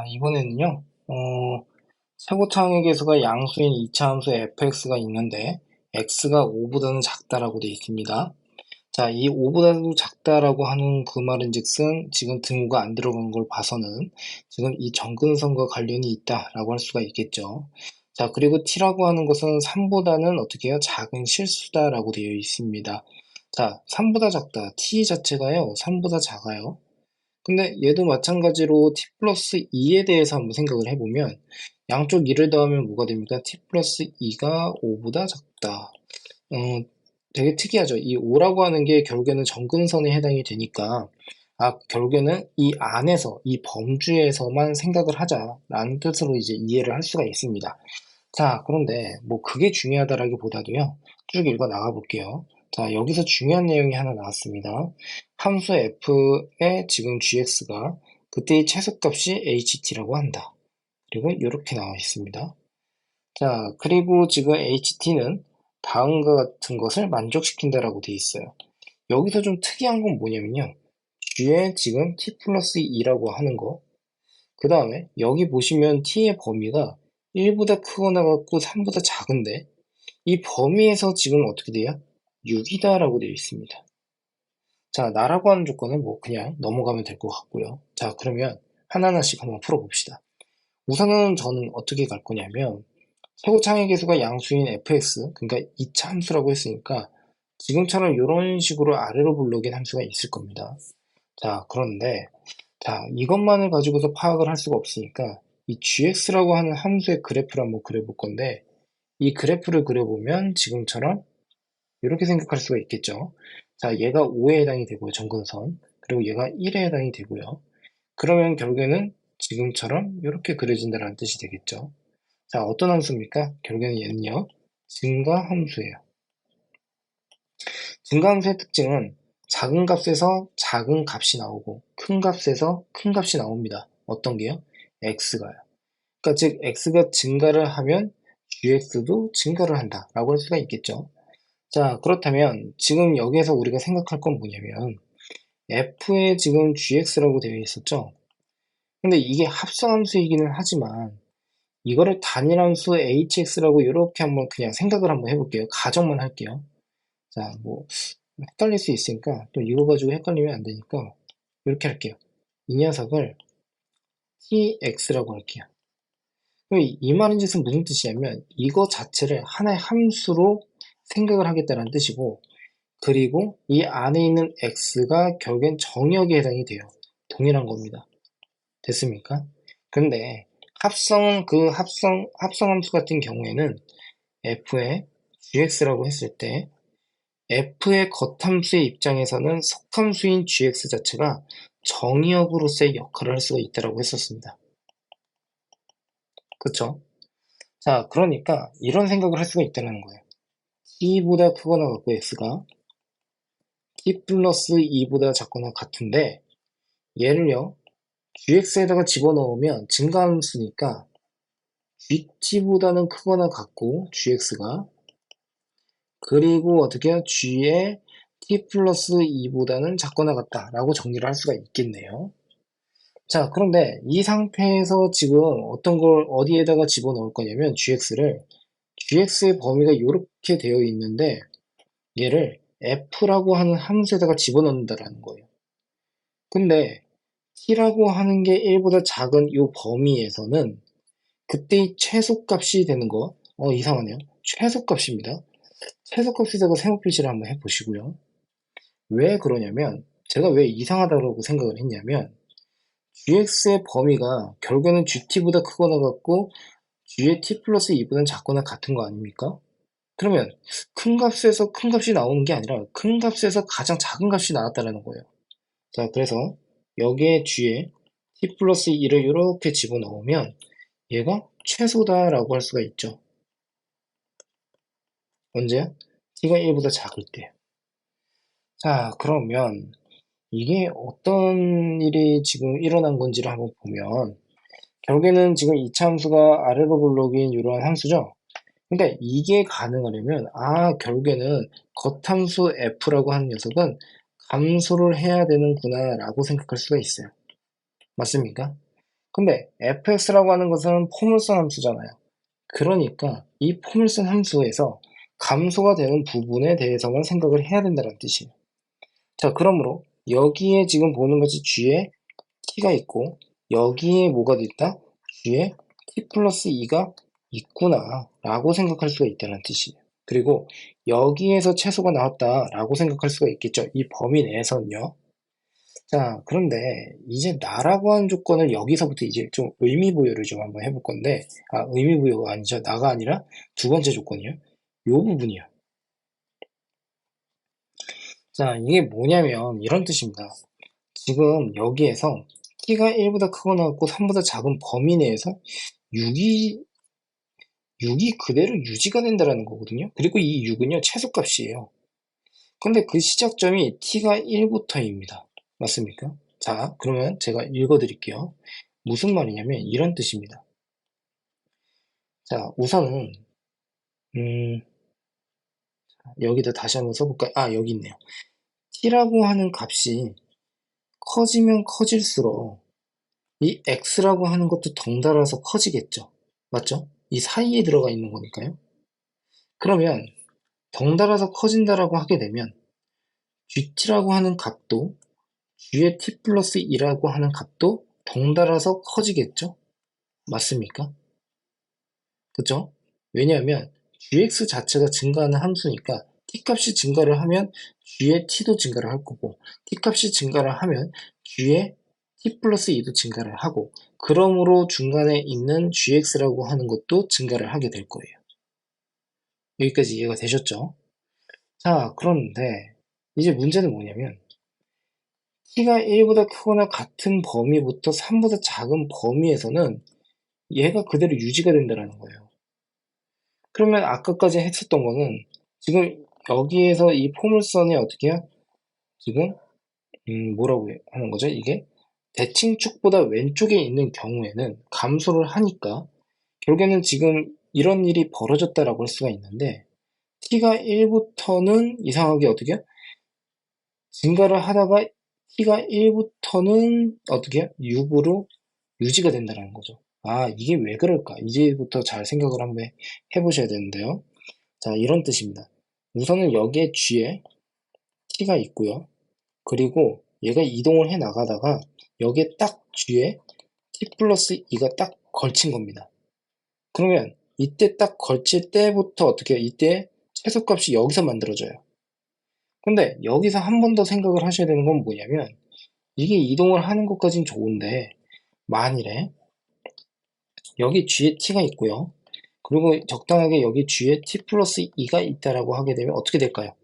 이번에는요, 최고창의 계수가 양수인 2차 함수 fx가 있는데, x가 5보다는 작다라고 되어 있습니다. 자, 이 5보다도 작다라고 하는 그 말은 즉슨 지금 등호가 안 들어간 걸 봐서는 지금 이 정근선과 관련이 있다라고 할 수가 있겠죠. 자, 그리고 t라고 하는 것은 3보다는 어떻게 해요? 작은 실수다라고 되어 있습니다. 자, 3보다 작다. t 자체가요, 3보다 작아요. 근데 얘도 마찬가지로 t 플러스 2에 대해서 한번 생각을 해보면 양쪽 2를 더하면 뭐가 됩니까? t 플러스 2가 5보다 작다. 어, 되게 특이하죠. 이 5라고 하는 게 결국에는 정근선에 해당이 되니까 결국에는 이 안에서, 이 범주에서만 생각을 하자라는 뜻으로 이제 이해를 할 수가 있습니다. 자, 그런데 뭐 그게 중요하다라기보다도요. 쭉 읽어 나가 볼게요. 자, 여기서 중요한 내용이 하나 나왔습니다. 함수 f의 지금 gx가 그때의 최소값이 ht라고 한다. 그리고 이렇게 나와 있습니다. 자, 그리고 지금 ht는 다음과 같은 것을 만족시킨다라고 되어 있어요. 여기서 좀 특이한 건 뭐냐면요. g에 지금 t 플러스 2라고 하는 거, 그 다음에 여기 보시면 t의 범위가 1보다 크거나 같고 3보다 작은데 이 범위에서 지금 어떻게 돼요? 6이다 라고 되어 있습니다. 자, 나라고 하는 조건은 뭐 그냥 넘어가면 될 것 같고요. 자, 그러면 하나하나씩 한번 풀어봅시다. 우선은 저는 어떻게 갈 거냐면 최고창의 계수가 양수인 fx, 그러니까 2차 함수라고 했으니까 지금처럼 이런 식으로 아래로 불러긴 함수가 있을 겁니다. 자, 그런데 이것만을 가지고서 파악을 할 수가 없으니까 이 gx라고 하는 함수의 그래프를 한번 그려볼 건데 이 그래프를 그려보면 지금처럼 이렇게 생각할 수가 있겠죠. 자, 얘가 5에 해당이 되고요, 정근선. 그리고 얘가 1에 해당이 되고요. 그러면 결국에는 지금처럼 이렇게 그려진다는 뜻이 되겠죠. 자, 어떤 함수입니까? 결국에는 얘는요, 증가함수예요. 증가함수의 특징은 작은 값에서 작은 값이 나오고 큰 값에서 큰 값이 나옵니다. 어떤 게요? x가요. 그러니까 즉 x가 증가를 하면 gx도 증가를 한다라고 할 수가 있겠죠. 자, 그렇다면 지금 여기에서 우리가 생각할 건 뭐냐면 f에 지금 gx라고 되어 있었죠. 근데 이게 합성함수이기는 하지만 이거를 단일함수 hx라고 이렇게 한번 그냥 생각을 한번 해볼게요. 가정만 할게요. 자, 뭐 헷갈릴 수 있으니까 또 이거 가지고 헷갈리면 안 되니까 이렇게 할게요. 이 녀석을 tx라고 할게요. 그럼 이 말인 즉슨 무슨 뜻이냐면 이거 자체를 하나의 함수로 생각을 하겠다는 뜻이고, 그리고 이 안에 있는 x가 결국엔 정역에 해당이 돼요. 동일한 겁니다. 됐습니까? 근데 합성함수 같은 경우에는 f의 gx라고 했을 때 f의 겉함수의 입장에서는 속함수인 gx 자체가 정의역으로서의 역할을 할 수가 있다고 했었습니다. 그쵸? 자, 그러니까 이런 생각을 할 수가 있다는 거예요. t보다 크거나 같고 x가 t 플러스 2보다 작거나 같은데 얘를요 gx에다가 집어넣으면 증가함수니까 gt보다는 크거나 같고 gx가, 그리고 어떻게 해요? g의 t 플러스 2보다는 작거나 같다 라고 정리를 할 수가 있겠네요. 자, 그런데 이 상태에서 지금 어떤 걸 어디에다가 집어넣을 거냐면 gx의 범위가 이렇게 되어 있는데 얘를 f라고 하는 함수에다가 집어넣는다라는 거예요. 근데 t라고 하는 게 1보다 작은 이 범위에서는 그때의 최소값이 되는 거, 이상하네요. 최소값입니다. 최소값에다가 세모 표시를 한번 해보시고요. 왜 그러냐면, 제가 왜 이상하다고 생각을 했냐면, gx의 범위가 결국에는 gt보다 크거나 같고, g의 t 플러스 2보다는 작거나 같은 거 아닙니까? 그러면 큰 값에서 큰 값이 나오는 게 아니라 큰 값에서 가장 작은 값이 나왔다는 거예요. 자, 그래서 여기에 g에 t 플러스 2를 이렇게 집어넣으면 얘가 최소다라고 할 수가 있죠. 언제요? t가 1보다 작을 때. 자, 그러면 이게 어떤 일이 지금 일어난 건지를 한번 보면 결국에는 지금 이차 함수가 아래로 불러긴 이러한 함수죠. 그러니까 이게 가능하려면 결국에는 겉함수 f라고 하는 녀석은 감소를 해야 되는구나 라고 생각할 수가 있어요. 맞습니까? 근데 fx라고 하는 것은 포물선 함수잖아요. 그러니까 이 포물선 함수에서 감소가 되는 부분에 대해서만 생각을 해야 된다는 뜻이에요. 자, 그러므로 여기에 지금 보는 것이 g에 t가 있고 여기에 뭐가 있다? g에 t 플러스 2가 있구나 라고 생각할 수가 있다는 뜻이에요. 그리고 여기에서 최소가 나왔다 라고 생각할 수가 있겠죠. 이 범위 내에서는요. 자, 그런데 이제 나라고 하는 조건을 여기서부터 이제 좀 의미 부여를 좀 한번 해볼 건데, 의미 부여가 아니죠. 나가 아니라 두 번째 조건이요. 요 부분이요. 자, 이게 뭐냐면 이런 뜻입니다. 지금 여기에서 t가 1보다 크거나 같고 3보다 작은 범위 내에서 6이 그대로 유지가 된다는 거거든요. 그리고 이 6은요, 최소값이에요. 근데 그 시작점이 t가 1부터입니다. 맞습니까? 자, 그러면 제가 읽어드릴게요. 무슨 말이냐면 이런 뜻입니다. 자, 우선은 여기다 다시 한번 써볼까요? 여기 있네요. t라고 하는 값이 커지면 커질수록 이 x라고 하는 것도 덩달아서 커지겠죠. 맞죠? 이 사이에 들어가 있는 거니까요. 그러면 덩달아서 커진다라고 하게 되면 gt라고 하는 값도 g의 t 플러스 2라고 하는 값도 덩달아서 커지겠죠? 맞습니까? 그죠? 왜냐하면 gx 자체가 증가하는 함수니까 t값이 증가를 하면 g의 t도 증가를 할 거고 t값이 증가를 하면 g의 t 플러스 2도 증가를 하고 그러므로 중간에 있는 gx라고 하는 것도 증가를 하게 될 거예요. 여기까지 이해가 되셨죠? 자, 그런데 이제 문제는 뭐냐면 t가 1보다 크거나 같은 범위부터 3보다 작은 범위에서는 얘가 그대로 유지가 된다는 거예요. 그러면 아까까지 했었던 거는 지금 여기에서 이 포물선에 어떻게 해요? 지금 뭐라고 하는 거죠? 이게 대칭축보다 왼쪽에 있는 경우에는 감소를 하니까 결국에는 지금 이런 일이 벌어졌다라고 할 수가 있는데 t가 1부터는 이상하게 어떻게 해요? 증가를 하다가 t가 1부터는 어떻게 해요? 6으로 유지가 된다는 거죠. 이게 왜 그럴까? 이제부터 잘 생각을 한번 해보셔야 되는데요. 자, 이런 뜻입니다. 우선은 여기에 g에 t가 있고요. 그리고 얘가 이동을 해 나가다가 여기에 딱 g에 t 플러스 2가 딱 걸친 겁니다. 그러면 이때 딱 걸칠 때부터 어떻게 해요? 이때 최소값이 여기서 만들어져요. 근데 여기서 한 번 더 생각을 하셔야 되는 건 뭐냐면 이게 이동을 하는 것까진 좋은데 만일에 여기 g에 t가 있고요. 그리고 적당하게 여기 g에 t 플러스 2가 있다라고 하게 되면 어떻게 될까요?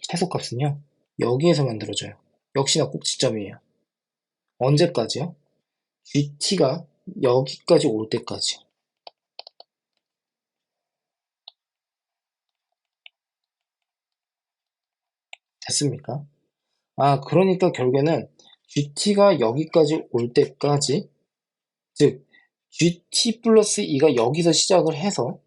최소값은요. 여기에서 만들어져요. 역시나 꼭지점이에요. 언제까지요? gt가 여기까지 올 때까지. 됐습니까? 그러니까 결국에는 gt가 여기까지 올 때까지, 즉 gt 플러스 2가 여기서 시작을 해서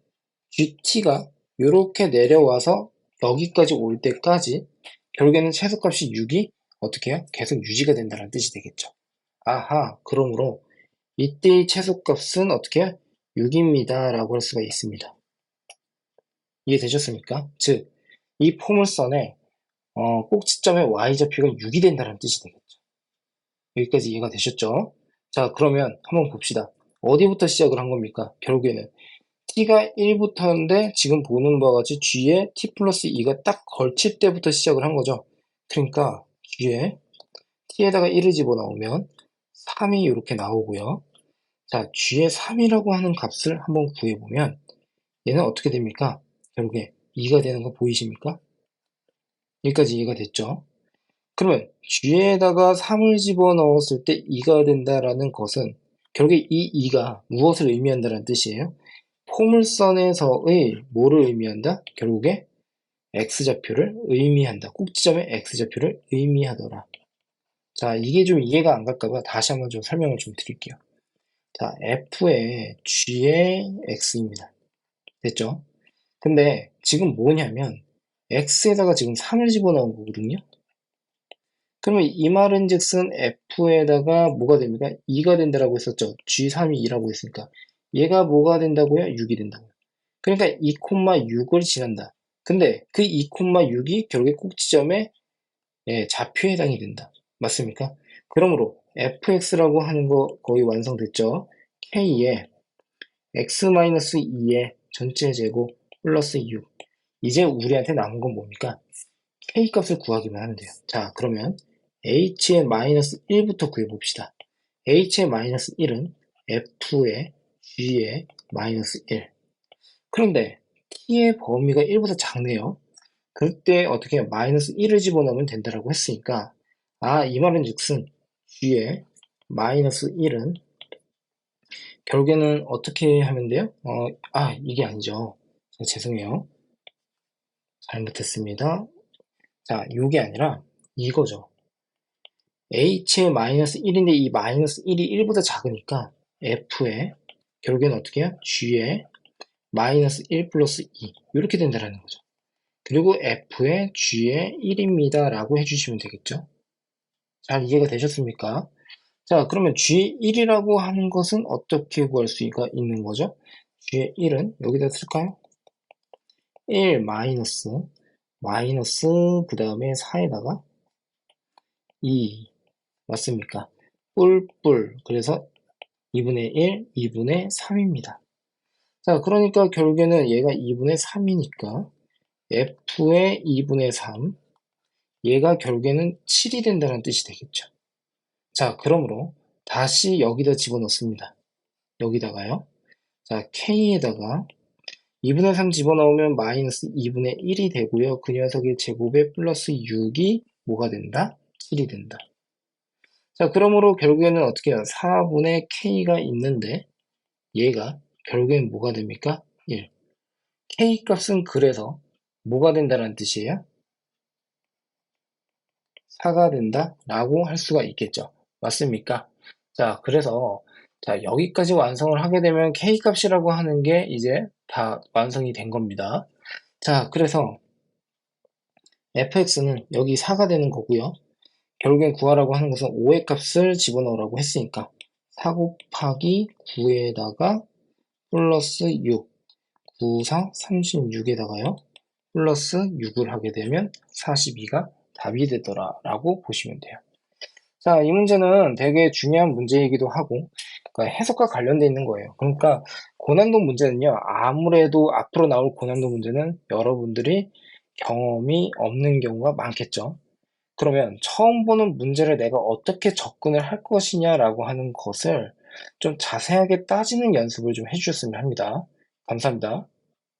gt가 이렇게 내려와서 여기까지 올 때까지 결국에는 최소값이 6이 어떻게 해요? 계속 유지가 된다는 뜻이 되겠죠. 그러므로 이때의 최소값은 어떻게 해요? 6입니다 라고 할 수가 있습니다. 이해되셨습니까? 즉, 이 포물선의 꼭지점의 y좌표가 6이 된다는 뜻이 되겠죠. 여기까지 이해가 되셨죠? 자, 그러면 한번 봅시다. 어디부터 시작을 한 겁니까? 결국에는 t가 1부터인데 지금 보는 바와 같이 g에 t 플러스 2가 딱 걸칠 때부터 시작을 한 거죠. 그러니까 g에 t에다가 1을 집어넣으면 3이 이렇게 나오고요. 자, g에 3이라고 하는 값을 한번 구해보면 얘는 어떻게 됩니까? 결국에 2가 되는 거 보이십니까? 여기까지 이해가 됐죠? 그러면 g에다가 3을 집어넣었을 때 2가 된다라는 것은 결국에 이 2가 무엇을 의미한다는 뜻이에요? 포물선에서의 뭐를 의미한다? 결국에 x좌표를 의미한다. 꼭지점의 x좌표를 의미하더라. 자, 이게 좀 이해가 안 갈까봐 다시 한번 좀 설명을 좀 드릴게요. 자, f의 g의 x입니다. 됐죠? 근데 지금 뭐냐면 x에다가 지금 3을 집어넣은 거거든요. 그러면 이 말은 즉슨 f에다가 뭐가 됩니까? 2가 된다라고 했었죠. g 3이 2라고 했으니까. 얘가 뭐가 된다고요? 6이 된다고요. 그러니까 2,6을 지난다. 근데 그 2,6이 결국에 꼭지점에 좌표에 해당이 된다. 맞습니까? 그러므로 fx라고 하는 거 거의 완성됐죠? k에 x-2의 전체 제곱 플러스 6. 이제 우리한테 남은 건 뭡니까? k 값을 구하기만 하면 돼요. 자, 그러면 h의 마이너스 1부터 구해봅시다. h의 마이너스 1은 f의 g의 마이너스 1. 그런데 t의 범위가 1보다 작네요. 그때 어떻게 해요? 마이너스 1을 집어넣으면 된다라고 했으니까 이 말은 즉슨 g의 마이너스 1은 결국에는 어떻게 하면 돼요? 이게 아니죠. 죄송해요. 잘못했습니다. 자, 이게 아니라 이거죠. h의 마이너스 1인데 이 마이너스 1이 1보다 작으니까 f의 결국에는 어떻게 해요? g의 마이너스 1 플러스 2 이렇게 된다는 거죠. 그리고 f의 g의 1입니다 라고 해주시면 되겠죠. 잘 이해가 되셨습니까? 자, 그러면 g1이라고 하는 것은 어떻게 구할 수가 있는 거죠? g의 1은 여기다 쓸까요? 1 마이너스 그 다음에 4에다가 2 맞습니까? 뿔뿔 그래서 2분의 1, 2분의 3입니다. 자, 그러니까 결국에는 얘가 2분의 3이니까 f의 2분의 3 얘가 결국에는 7이 된다는 뜻이 되겠죠. 자, 그러므로 다시 여기다 집어넣습니다. 여기다가요. 자, k에다가 2분의 3 집어넣으면 마이너스 2분의 1이 되고요. 그 녀석의 제곱에 플러스 6이 뭐가 된다? 7이 된다. 자, 그러므로 결국에는 어떻게 해요? 4분의 k가 있는데 얘가 결국엔 뭐가 됩니까? 1. k 값은 그래서 뭐가 된다는 뜻이에요? 4가 된다 라고 할 수가 있겠죠. 맞습니까? 자, 그래서 자, 여기까지 완성을 하게 되면 k 값이라고 하는 게 이제 다 완성이 된 겁니다. 자, 그래서 fx는 여기 4가 되는 거고요. 결국엔 구하라고 하는 것은 5의 값을 집어넣으라고 했으니까 4 곱하기 9에다가 플러스 6, 9, 4, 36에다가요. 플러스 6을 하게 되면 42가 답이 되더라 라고 보시면 돼요. 자, 이 문제는 되게 중요한 문제이기도 하고 그러니까 해석과 관련돼 있는 거예요. 그러니까 고난도 문제는요. 아무래도 앞으로 나올 고난도 문제는 여러분들이 경험이 없는 경우가 많겠죠. 그러면 처음 보는 문제를 내가 어떻게 접근을 할 것이냐라고 하는 것을 좀 자세하게 따지는 연습을 좀 해주셨으면 합니다. 감사합니다.